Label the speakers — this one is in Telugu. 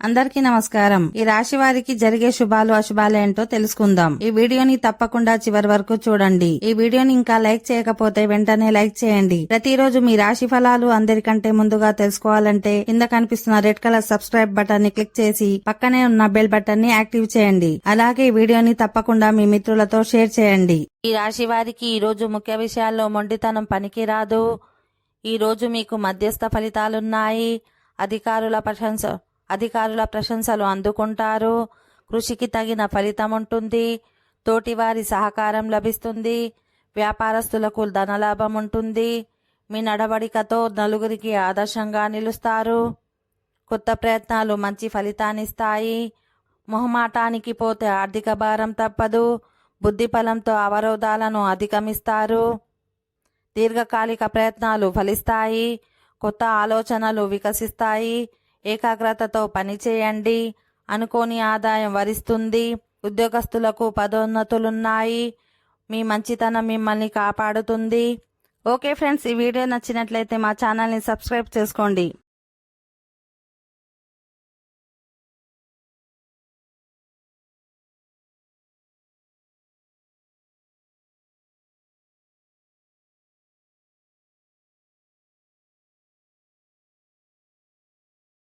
Speaker 1: అందరికీ నమస్కారం. ఈ రాశి వారికి జరిగే శుభాలు అశుభాలు ఏంటో తెలుసుకుందాం. ఈ వీడియోని తప్పకుండా చివరి వరకు చూడండి. ఈ వీడియోని ఇంకా లైక్ చేయకపోతే వెంటనే లైక్ చేయండి. ప్రతిరోజు మీ రాశి ఫలాలు అందరికంటే ముందుగా తెలుసుకోవాలంటే కింద కనిపిస్తున్న రెడ్ కలర్ సబ్స్క్రైబ్ బటన్ ని క్లిక్ చేసి పక్కనే ఉన్న బెల్ బటన్ ని యాక్టివ్ చేయండి. అలాగే ఈ వీడియోని తప్పకుండా మీ మిత్రులతో షేర్ చేయండి. ఈ రాశి వారికి ఈ రోజు ముఖ్య విషయాల్లో మొండితనం పనికిరాదు. ఈ రోజు మీకు మధ్యస్థ ఫలితాలున్నాయి. అధికారుల ప్రశంసలు అందుకుంటారు. కృషికి తగిన ఫలితం ఉంటుంది. తోటివారి సహకారం లభిస్తుంది. వ్యాపారస్తులకు ధనలాభం ఉంటుంది. మీ నడవడికతో నలుగురికి ఆదర్శంగా నిలుస్తారు. కొత్త ప్రయత్నాలు మంచి ఫలితాన్నిస్తాయి. మొహమాటానికి పోతే ఆర్థిక భారం తప్పదు. బుద్ధిబలంతో అవరోధాలను అధిగమిస్తారు. దీర్ఘకాలిక ప్రయత్నాలు ఫలిస్తాయి. కొత్త ఆలోచనలు వికసిస్తాయి. ఏకాగ్రతతో పనిచేయండి. అనుకోని ఆదాయం వరిస్తుంది. ఉద్యోగస్తులకు పదోన్నతులున్నాయి. మీ మంచితనం మిమ్మల్ని కాపాడుతుంది. ఓకే ఫ్రెండ్స్, ఈ వీడియో నచ్చినట్లయితే మా ఛానల్ని సబ్స్క్రైబ్ చేసుకోండి.